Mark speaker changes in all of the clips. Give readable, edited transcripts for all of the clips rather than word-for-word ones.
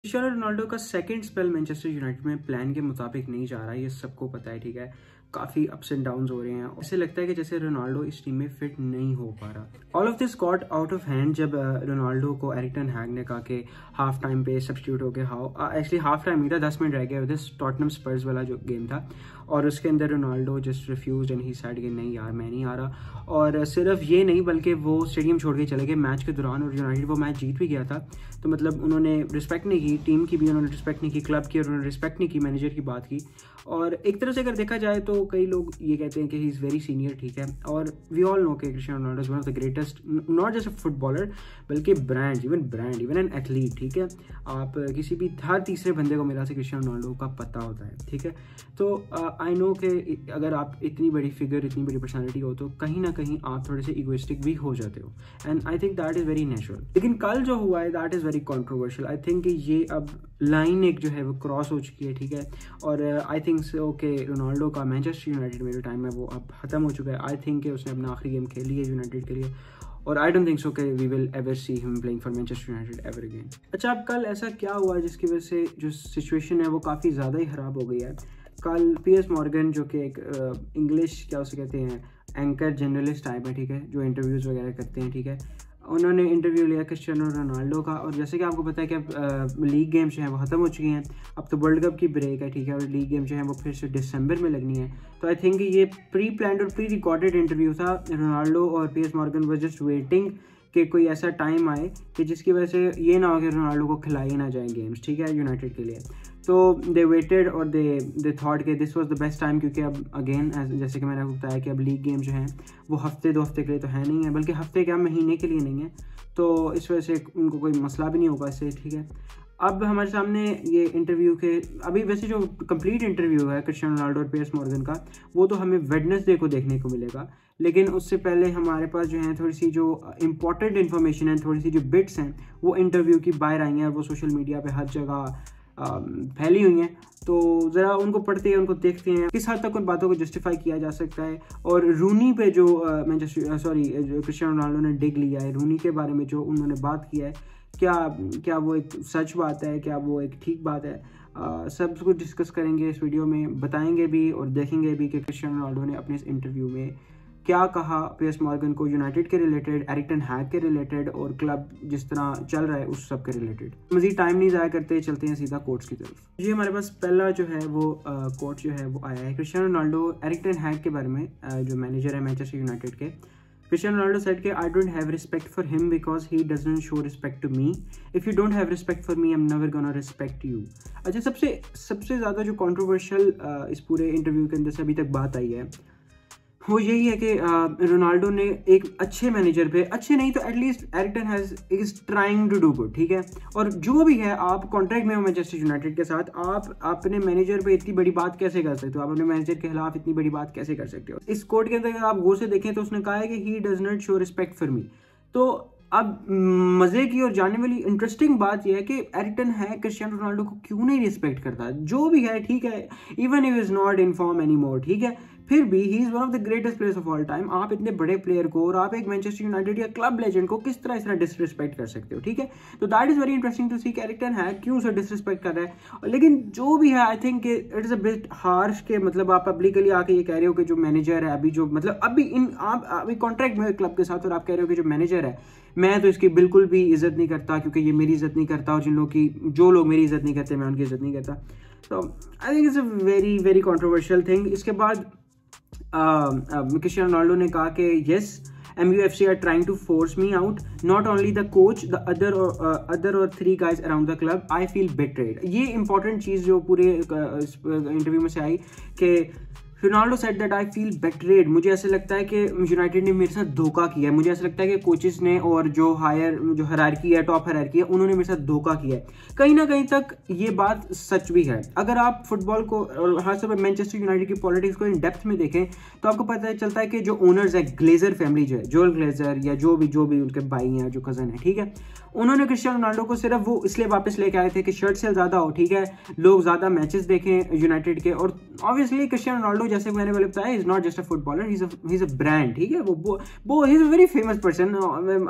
Speaker 1: Cristiano Ronaldo का second spell Manchester United में plan के मुताबिक नहीं जा रहा, ये सबको पता है, ठीक है। काफ़ी अप्स एंड डाउन्स हो रहे हैं। ऐसे लगता है कि जैसे रोनाल्डो इस टीम में फिट नहीं हो पा रहा। All of this got out of hand जब रोनाल्डो को एरिक टेन हैग ने कहा कि हाफ टाइम पे सब्स्टिट्यूट हो गया। एक्चुअली हाफ टाइम नहीं था, 10 मिनट रह गया दिस टॉटनहम स्पर्स वाला जो गेम था, और उसके अंदर Ronaldo just refuse and he said कि नहीं यार मैं नहीं आ रहा। और सिर्फ ये नहीं बल्कि वो स्टेडियम छोड़ के चले गए मैच के दौरान, और यूनाइटेड वो मैच जीत भी गया था। तो मतलब उन्होंने रिस्पेक्ट नहीं की टीम की भी, उन्होंने रिस्पेक्ट नहीं की क्लब की, और उन्होंने रिस्पेक्ट नहीं की मैनेजर की बात की। और एक तरह से अगर देखा जाए तो कई लोग ये कहते हैं कि ही इज़ वेरी सीनियर, ठीक है। और वी ऑल नो कि Cristiano Ronaldo is one of the greatest, not just a footballer बल्कि ब्रांड, इवन एन एथलीट, ठीक है। आप किसी भी हर तीसरे बंदे को मेरा से क्रिस्टियानो रोनाल्डो का पता होता है, ठीक है। तो आई नो कि अगर आप इतनी बड़ी फिगर, इतनी बड़ी पर्सनैलिटी हो तो कहीं ना कहीं आप थोड़े से इगोइस्टिक भी हो जाते हो, and I think that is very natural. लेकिन कल जो हुआ है that is very controversial. I think ये अब लाइन एक जो है वो क्रॉस हो चुकी है, ठीक है। और आई थिंक सो कि रोनाल्डो का मैनचेस्टर यूनाइटेड में जो टाइम है वो अब ख़त्म हो चुका है। आई थिंक कि उसने अपना आखिरी गेम खेल ली है यूनाइटेड के लिए, और आई डोंट थिंक सो कि we will ever see him playing for Manchester United ever again. अच्छा, अब कल ऐसा क्या हुआ जिसकी वजह से जो सिचुएशन है वो काफ़ी ज़्यादा ही ख़राब हो गई है। कल पीएस मॉर्गन जो कि एक इंग्लिश क्या उसे कहते हैं एंकर जर्नलिस्ट टाइप है, ठीक है, जो इंटरव्यूज़ वगैरह करते हैं, ठीक है, उन्होंने इंटरव्यू लिया क्रिस्टियानो रोनाल्डो का। और जैसे कि आपको पता है कि अब लीग गेम्स जो हैं वो ख़त्म हो चुकी हैं, अब तो वर्ल्ड कप की ब्रेक है, ठीक है, और लीग गेम जो है वो फिर से दिसंबर में लगनी है। तो आई थिंक ये प्री प्लान्ड और प्री रिकॉर्डेड इंटरव्यू था। रोनाल्डो और PS Morgan was just waiting कि कोई ऐसा टाइम आए कि जिसकी वजह से ये ना हो कि रोनाल्डो को खिलाई ना जाए गेम्स, ठीक है, यूनाइटेड के लिए। तो दे वेटेड और दे थॉट कि this was the best time, क्योंकि अब अगेन जैसे कि मैंने आपको बताया कि अब लीग गेम जो हैं वो हफ्ते 2 हफ्ते के लिए तो है नहीं है, बल्कि हफ्ते क्या महीने के लिए नहीं है। तो इस वजह से उनको कोई मसला भी नहीं होगा इससे, ठीक है। अब हमारे सामने ये इंटरव्यू के अभी वैसे जो कंप्लीट इंटरव्यू है क्रिस्टियानो रोनाल्डो और पीएस मॉर्गन का, वो तो हमें वेडनेसडे को देखने को मिलेगा। लेकिन उससे पहले हमारे पास जो है थोड़ी सी जो इंपॉर्टेंट इन्फॉर्मेशन है, थोड़ी सी जो बिट्स हैं वो इंटरव्यू की बाहर आई हैं, और वो सोशल मीडिया पे हर जगह फैली हुई हैं। तो ज़रा उनको पढ़ते हैं, उनको देखते हैं किस हद तक उन बातों को जस्टिफाई किया जा सकता है। और रूनी पे जो जो क्रिस्टियानो रोनाल्डो ने डिग लिया है, रूनी के बारे में जो उन्होंने बात किया है, क्या वो एक सच बात है, क्या वो एक ठीक बात है, सब कुछ डिस्कस करेंगे इस वीडियो में, बताएंगे भी और देखेंगे भी कि क्रिस्टियानो रोनाल्डो ने अपने इस इंटरव्यू में क्या कहा पीएस मॉर्गन को यूनाइटेड के रिलेटेड, एरिक टेन हैग के रिलेटेड, और क्लब जिस तरह चल रहा है उस सब के रिलेटेड। मज़ीद टाइम नहीं ज़ाया करते, चलते हैं सीधा कोट्स की तरफ। जी, हमारे पास पहला जो है वो कोट जो है वो आया है क्रिस्टियानो रोनाल्डो एरिक टेन हैग के बारे में, जो मैनेजर है मैनचेस्टर यूनाइटेड के। क्रिस्टियानो रोनाल्डो said कि I don't have respect for him because he doesn't show respect to me. If you don't have respect for me, I'm never gonna respect you. अच्छा, सबसे ज़्यादा जो controversial इस पूरे इंटरव्यू के अंदर से अभी तक बात आई है वो यही है कि रोनाल्डो ने एक अच्छे मैनेजर पे, अच्छे नहीं तो at least Erik ten Hag is trying to do good, ठीक है। और जो भी है, आप कॉन्ट्रैक्ट में हो मैनचेस्टर यूनाइटेड के साथ, आप अपने मैनेजर पे इतनी बड़ी बात कैसे कर सकते हो, आप अपने मैनेजर के खिलाफ इतनी बड़ी बात कैसे कर सकते हो। इस कोर्ट के अंदर अगर आप गौर से देखें तो उसने कहा है कि he does not show respect for me. तो अब मज़े की और जाने वाली इंटरेस्टिंग बात यह है कि एरिक टेन हैग क्रिस्टियानो रोनाल्डो को क्यों नहीं रिस्पेक्ट करता। जो भी है, ठीक है, even if is not in form any more, ठीक है, फिर भी he is one of the greatest players of all time. आप इतने बड़े प्लेयर को और आप एक मैनचेस्टर यूनाइटेड या क्लब लेजेंड को किस तरह इस तरह डिसरिस्पेक्ट कर सकते हो, ठीक है। तो that is very interesting to see कि एरिक टेन हैग क्यों उसे डिसरिस्पेक्ट कर रहा है। लेकिन जो भी है, I think it is a bit harsh के मतलब आप पब्लिकली आके ये कह रहे हो कि जो मैनेजर है अभी, जो मतलब आप अभी कॉन्ट्रैक्ट में क्लब के साथ, और आप कह रहे हो कि जो मैनेजर है मैं तो इसकी बिल्कुल भी इज्जत नहीं करता क्योंकि ये मेरी इज्जत नहीं करता, और जो लोग मेरी इज्जत नहीं करते मैं उनकी इज्जत नहीं करता। तो I think it's a very very controversial thing. इसके बाद क्रिस्टियानो रोनाल्डो ने कहा कि yes, MUFC are trying to force me out. Not only the coach, the other or 3 guys around the club. I feel betrayed. ये important चीज़ जो पूरे interview में से आई कि Ronaldo said that I feel betrayed. मुझे ऐसा लगता है कि यूनाइटेड ने मेरे साथ धोखा किया है। मुझे ऐसा लगता है कि कोचेस ने और जो हायरार्की है, टॉप हायरार्की है, उन्होंने मेरे साथ धोखा किया है। कहीं ना कहीं तक ये बात सच भी है। अगर आप फुटबॉल को और खासतौर पर मैनचेस्टर यूनाइटेड की पॉलिटिक्स को इन डेप्थ में देखें तो आपको पता चलता है कि जो ओनर्स है, ग्लेजर फैमिली जो है, जोएल ग्लेजर या जो भी उनके भाई हैं, जो कज़न है, ठीक है, उन्होंने क्रिस्टियानो रोनाल्डो को सिर्फ वो इसलिए वापस लेके आए थे कि शर्ट सेल ज़्यादा हो, ठीक है, लोग ज़्यादा मैचेस देखें यूनाइटेड के। और ऑब्वियसली क्रिस्टियानो रोनाल्डो रोनाल्डो जैसे मैंने पहले बताया is not just a footballer, he is a brand, ठीक है। वो he is a very famous person,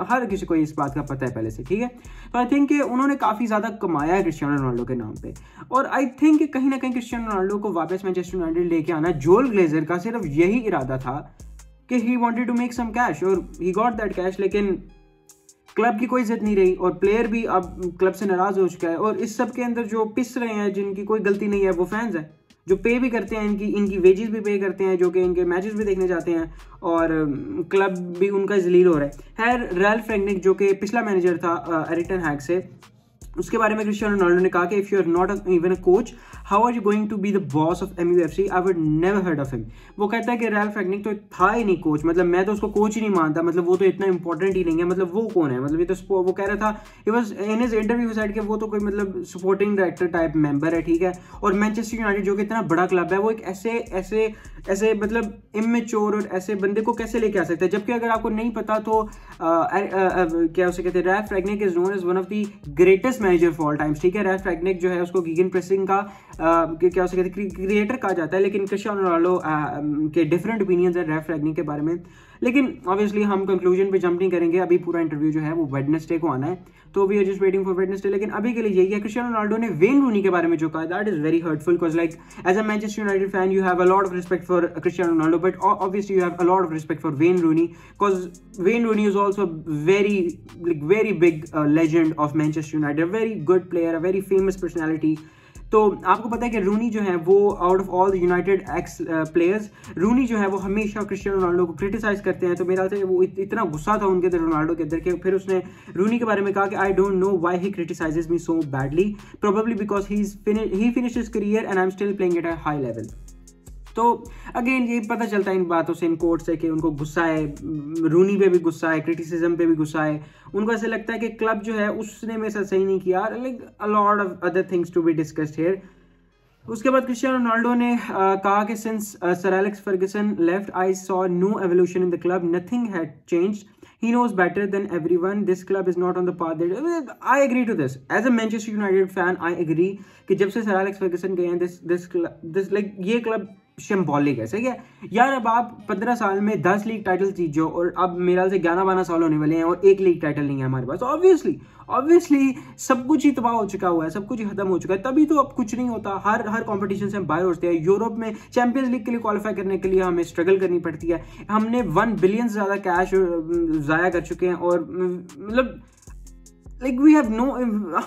Speaker 1: हर किसी को इस बात का पता है पहले से, ठीक है। तो आई थिंक उन्होंने काफ़ी ज़्यादा कमाया है क्रिस्टियानो रोनाल्डो के नाम पे, और आई थिंक कहीं ना कहीं क्रिस्टियानो रोनाल्डो को वापस मैनचेस्टर यूनाइटेड लेके आना जोएल ग्लेजर का सिर्फ यही इरादा था कि he wanted to make some cash, और ही गॉट दैट कैश। लेकिन क्लब की कोई इज्जत नहीं रही, और प्लेयर भी अब क्लब से नाराज हो चुका है, और इस सब के अंदर जो पिस रहे हैं, जिनकी कोई गलती नहीं है, वो फैंस हैं जो पे भी करते हैं, इनकी वेजेस भी पे करते हैं, जो कि इनके मैचेस भी देखने जाते हैं, और क्लब भी उनका जलील हो रहा है। खैर, रैल्फ रैंगनिक जो कि पिछला मैनेजर था एरिक टेन हैग से, उसके बारे में क्रिस्टियानो रोनाल्डो ने कहा कि if you are not even a coach, how are you going to be the boss of MUFC, I would never heard of him. वो कहता है कि रैल्फ रैंगनिक तो था ही नहीं कोच, मतलब मैं तो उसको कोच ही नहीं मानता, मतलब वो तो इतना इंपॉर्टेंट ही नहीं है, मतलब वो कौन है, मतलब ये तो वो कह रहा था, he was in his interview side के वो तो कोई मतलब सपोर्टिंग डायरेक्टर टाइप मेंबर है, ठीक है। और मैनचेस्टर यूनाइटेड जो कि इतना बड़ा क्लब है, वो एक ऐसे मतलब इमेच्योर और ऐसे बंदे को कैसे लेके आ सकता है, जबकि अगर आपको नहीं पता तो क्या उसे कहते हैं, Ralf Rangnick is known as one of the greatest manager for all times, ठीक है। रैल्फ रैंगनिक जो है उसको गीगन प्रेसिंग का क्या उसे कहते हैं, क्रिएटर कहा जाता है, लेकिन क्रिस्टियानो रोनाल्डो के डिफरेंट ओपिनियंस है रैल्फ रैंगनिक के बारे में। लेकिन ऑब्वियसली हम कंक्लूजन पे जंप नहीं करेंगे, अभी पूरा इंटरव्यू जो है वो वेडनेसडे को आना है, तो we are just waiting for Wednesday. लेकिन अभी के लिए यही है, क्रिस्टियानो रोनाल्डो ने वेन रूनी के बारे में जो कहा, that is very hurtful, because like as a Manchester United fan you have a lot of respect for Cristiano Ronaldo, but obviously you have a lot of respect for Wayne Rooney, because Wayne Rooney is also very big legend of Manchester United, a very good player, a very famous personality. तो आपको पता है कि Rooney जो है वो out of all the United ex players, Rooney जो है वो हमेशा क्रिस्टियानो रोनाल्डो को क्रिटिसाइज करते हैं। तो मेरा से वो इतना गुस्सा था उनके अंदर, रोनाल्डो के अंदर, कि फिर उसने रूनी के बारे में कहा कि I don't know why he criticises me so badly, probably because he finished his career and I am still playing at a high level. तो अगेन ये पता चलता है इन बातों से, इन कोट से, कि उनको गुस्सा है, रूनी पे भी गुस्सा है, क्रिटिसिज्म पे भी गुस्सा है, उनको ऐसे लगता है कि क्लब जो है उसने मेरे साथ सही नहीं किया, like a lot of other things to be discussed here. उसके बाद क्रिस्टियानो रोनाल्डो ने कहा कि since sir Alex Ferguson left I saw no evolution in the club, nothing had changed, he knows better than everyone, this club is not on the path that I agree to this as a Manchester United fan, I agree कि जब से sir Alex Fergusson गए हैं this like ये club symbolic है, सही है यार। अब आप 15 साल में 10 लीग टाइटल जीत जाओ, और अब मेरा से 11-12 साल होने वाले हैं और एक लीग टाइटल नहीं है हमारे पास, ऑब्वियसली सब कुछ ही तबाह हो चुका हुआ है, सब कुछ ही खत्म हो चुका है, तभी तो अब कुछ नहीं होता। हर कंपटीशन से हम बाहर होते हैं। यूरोप में चैंपियंस लीग के लिए क्वालिफाई करने के लिए हमें स्ट्रगल करनी पड़ती है। हमने 1 बिलियन से ज़्यादा कैश ज़ाया कर चुके हैं, और मतलब लाइक वी हैव नो,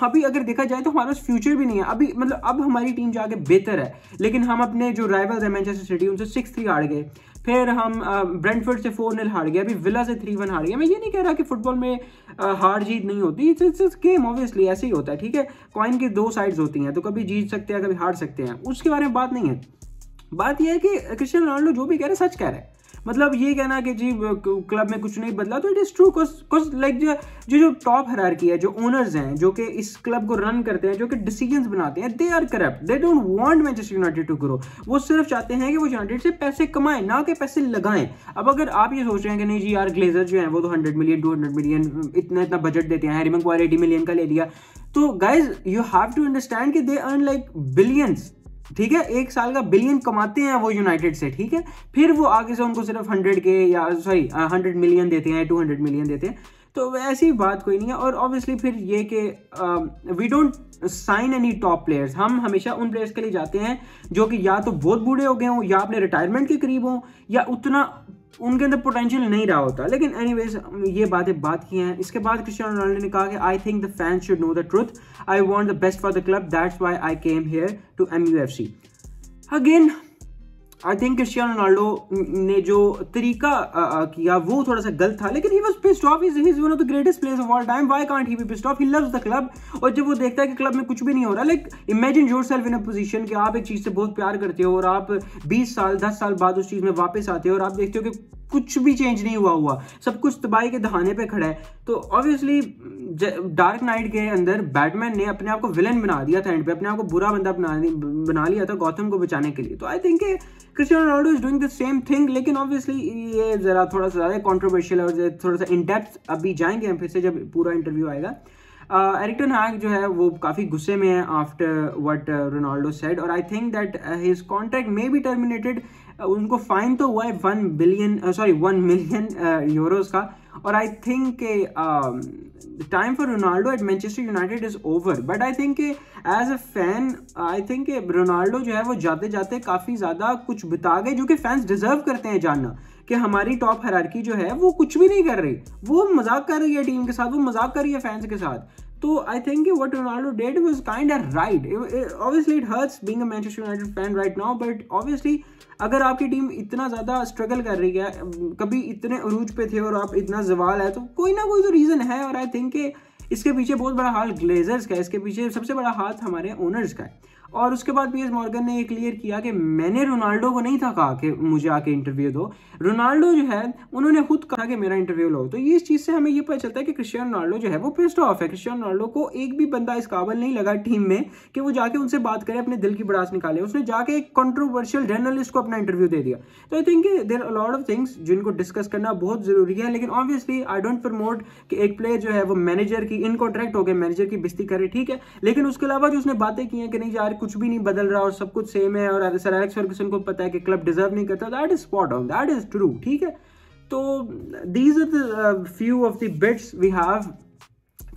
Speaker 1: अभी अगर देखा जाए तो हमारा फ्यूचर भी नहीं है अभी, मतलब अब हमारी टीम जाके बेहतर है, लेकिन हम अपने जो राइवल्स है मैनचेस्टर सिटी उनसे 6-3 हार गए, फिर हम ब्रेंटफोर्ड से 4-0 हार गए, अभी विला से 3-1 हार गए। मैं ये नहीं कह रहा कि फुटबॉल में हार जीत नहीं होती, इट्स गेम, ऑब्वियसली ऐसे ही होता है, ठीक है। कॉइन की 2 साइड्स होती हैं, तो कभी जीत सकते हैं, कभी हार सकते हैं, उसके बारे में बात नहीं है। बात यह है कि क्रिस्टियानो रोनाल्डो जो भी कह रहे हैं सच कह रहे हैं, मतलब ये कहना कि जी क्लब में कुछ नहीं बदला, तो it is true, because like जो टॉप हायरार्की है, जो ओनर्स हैं, जो कि इस क्लब को रन करते हैं, जो कि डिसीजंस बनाते हैं, they are corrupt, they don't want Manchester United to grow. वो सिर्फ चाहते हैं कि वो यूनाइटेड से पैसे कमाएं, ना कि पैसे लगाएं। अब अगर आप ये सोच रहे हैं कि नहीं जी यार ग्लेजर जो है वो तो 100 मिलियन 200 मिलियन इतना बजट देते हैं, हैरी मैग्वायर 80 मिलियन का ले लिया, तो guys you have to understand कि दे अर्न लाइक बिलियंस, ठीक है। 1 साल का बिलियन कमाते हैं वो यूनाइटेड से, ठीक है। फिर वो आगे से उनको सिर्फ 100 मिलियन देते हैं, 200 मिलियन देते हैं, तो ऐसी बात कोई नहीं है। और ऑब्वियसली फिर ये कि we don't sign any top players, हम हमेशा उन प्लेयर्स के लिए जाते हैं जो कि या तो बहुत बूढ़े हो गए हों, या अपने रिटायरमेंट के करीब हों, या उतना उनके अंदर पोटेंशियल नहीं रहा होता। लेकिन एनीवेज ये बात की हैं। इसके बाद क्रिस्टियानो रोनाल्डो ने कहा कि I think the fans should know the truth, I want the best for the club, that's why I came here to MUFC। Again I think Cristiano Ronaldo ने जो तरीका किया वो थोड़ा सा गलत था, लेकिन he was pissed off, he is one of the greatest players of all time, why can't he be pissed off, he loves the club. और जब वो देखता है कि क्लब में कुछ भी नहीं हो रहा, like imagine yourself in a position कि आप एक चीज से बहुत प्यार करते हो और आप 20 साल 10 साल बाद उस चीज में वापस आते हो और आप देखते हो कि कुछ भी चेंज नहीं हुआ, सब कुछ तबाही के दहाने पे खड़ा है। तो ऑब्वियसली डार्क नाइट के अंदर बैटमैन ने अपने आप को विलन बना दिया था, एंड पे अपने आप को बुरा बंदा बना लिया था गॉथम को बचाने के लिए। तो I think Cristiano Ronaldo is doing the same thing, लेकिन ऑब्वियसली ये जरा थोड़ा सा ज़्यादा कॉन्ट्रोवर्शियल है और थोड़ा सा इन डेप्थ अभी जाएंगे हम फिर से जब पूरा इंटरव्यू आएगा। एरिक टेन हैग जो है वो काफ़ी गुस्से में है आफ्टर व्हाट रोनाल्डो सेड, और I think that his contract may be terminated. उनको फाइन तो हुआ है 1 मिलियन यूरोज का, और I think time for Ronaldo at Manchester United is over. But I think as a fan I think Ronaldo जो है वो जाते जाते काफ़ी ज़्यादा कुछ बता गए जो कि फैंस डिजर्व करते हैं जानना, कि हमारी टॉप हायरार्की जो है वो कुछ भी नहीं कर रही, वो मजाक कर रही है टीम के साथ, वो मजाक कर रही है फैंस के साथ। तो I think what Ronaldo did was kind of right. Obviously it hurts being a Manchester United fan right now, but obviously अगर आपकी टीम इतना ज़्यादा स्ट्रगल कर रही है, कभी इतने अरूज पे थे और आप इतना जवाल है, तो कोई ना कोई तो रीज़न है। और आई थिंक इसके पीछे बहुत बड़ा हाथ ग्लेजर्स का है, इसके पीछे सबसे बड़ा हाथ हमारे ओनर्स का है। और उसके बाद पीएस मॉर्गन ने ये क्लियर किया कि मैंने रोनाल्डो को नहीं था कहा कि मुझे आके इंटरव्यू दो, रोनाल्डो जो है उन्होंने खुद कहा कि मेरा इंटरव्यू लो। तो ये इस चीज़ से हमें ये पता चलता है कि क्रिस्टियानो रोनाल्डो जो है वो पिस्ड ऑफ है। क्रिस्टियानो रोनाल्डो को एक भी बंदा इस काबिल नहीं लगा टीम में कि वो जाके उनसे बात करे, अपने दिल की भड़ास निकाले। उसने जाके एक कंट्रोवर्शियल जर्नलिस्ट को अपना इंटरव्यू दे दिया। तो I think there are lot of things जिनको डिस्कस करना बहुत जरूरी है, लेकिन ऑब्वियसली आई डोंट प्रमोट कि एक प्लेयर जो है वो मैनेजर की इन कॉन्ट्रैक्ट हो गए मैनेजर की बेइज्जती करे, ठीक है, लेकिन उसके अलावा जो उसने बातें की हैं कि नहीं यार कुछ भी नहीं बदल रहा और सब कुछ सेम है, और सर एलेक्स फर्गुसन को पता है कि क्लब डिजर्व नहीं करता, that is spot on, that is true, ठीक है। तो these are the few of the bits we have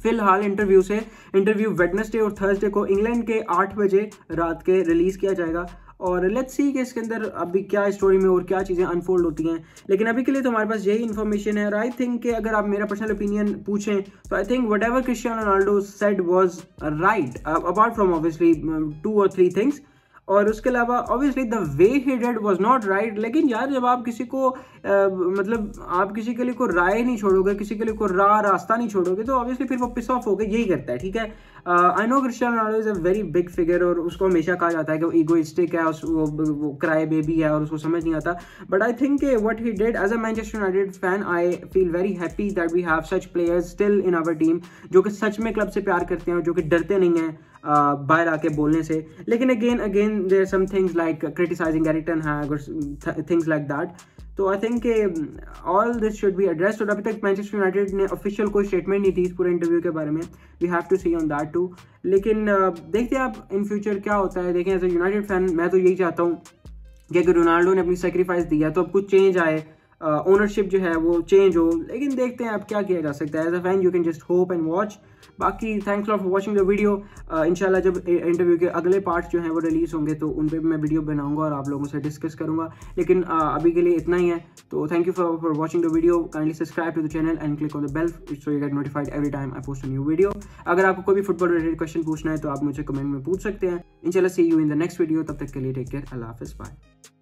Speaker 1: फिलहाल इंटरव्यू वेडनेसडे और थर्सडे को इंग्लैंड के 8 बजे रात के रिलीज किया जाएगा, और लेट्स सी कि इसके अंदर अभी क्या स्टोरी में और क्या चीज़ें अनफोल्ड होती हैं। लेकिन अभी के लिए तो हमारे पास यही इन्फॉर्मेशन है, और आई थिंक कि अगर आप मेरा पर्सनल ओपिनियन पूछें तो I think what ever Cristiano Ronaldo said was right, apart from obviously 2 or 3 things. और उसके अलावा obviously the way he did was not right. लेकिन यार जब आप किसी को मतलब आप किसी के लिए कोई राय नहीं छोड़ोगे, किसी के लिए कोई रास्ता नहीं छोड़ोगे, तो ऑब्वियसली फिर वो पिस ऑफ होकर यही करता है, ठीक है। I know Cristiano Ronaldo is a very big figure, और उसको हमेशा कहा जाता है कि वो ईगोइस्टिक है, वो क्राई बेबी है और उसको समझ नहीं आता। But I think what he did as a Manchester United fan, I feel very happy that we have such players still in our team जो कि सच में क्लब से प्यार करते हैं और जो कि डरते नहीं हैं बाहर आके बोलने से। लेकिन again there are some things like criticising Erik ten Hag और थिंग्स लाइक दैट। तो I think all this should be addressed. और अभी तक मैनचेस्टर यूनाइटेड ने ऑफिशियल कोई स्टेटमेंट नहीं थी इस पूरे इंटरव्यू के बारे में, we have to see on that too. लेकिन देखते हैं आप इन फ्यूचर क्या होता है। देखें एज ए यूनाइटेड फैन मैं तो यही चाहता हूँ कि अगर रोनाल्डो ने अपनी सेक्रीफाइस दिया तो अब कुछ चेंज आए, ओनरशिप जो है वो चेंज हो। लेकिन देखते हैं अब क्या किया जा सकता है। As a fan you can just hope and watch. बाकी thanks for watching the video. इंशाल्लाह जब इंटरव्यू के अगले पार्ट्स जो हैं वो रिलीज होंगे तो उन पर भी मैं वीडियो बनाऊंगा और आप लोगों से डिस्कस करूंगा। लेकिन अभी के लिए इतना ही है। तो thank you for watching the video. Kindly subscribe to the channel and click on the bell so you get notified every time I post a new video. अगर आपको कोई भी फुटबॉल रिलेटेड क्वेश्चन पूछना है तो आप मुझे कमेंट में पूछ सकते हैं। इंशाल्लाह see you in the next video. तब तक के लिए टेक केयर, अल्लाह हाफिज़, बाय।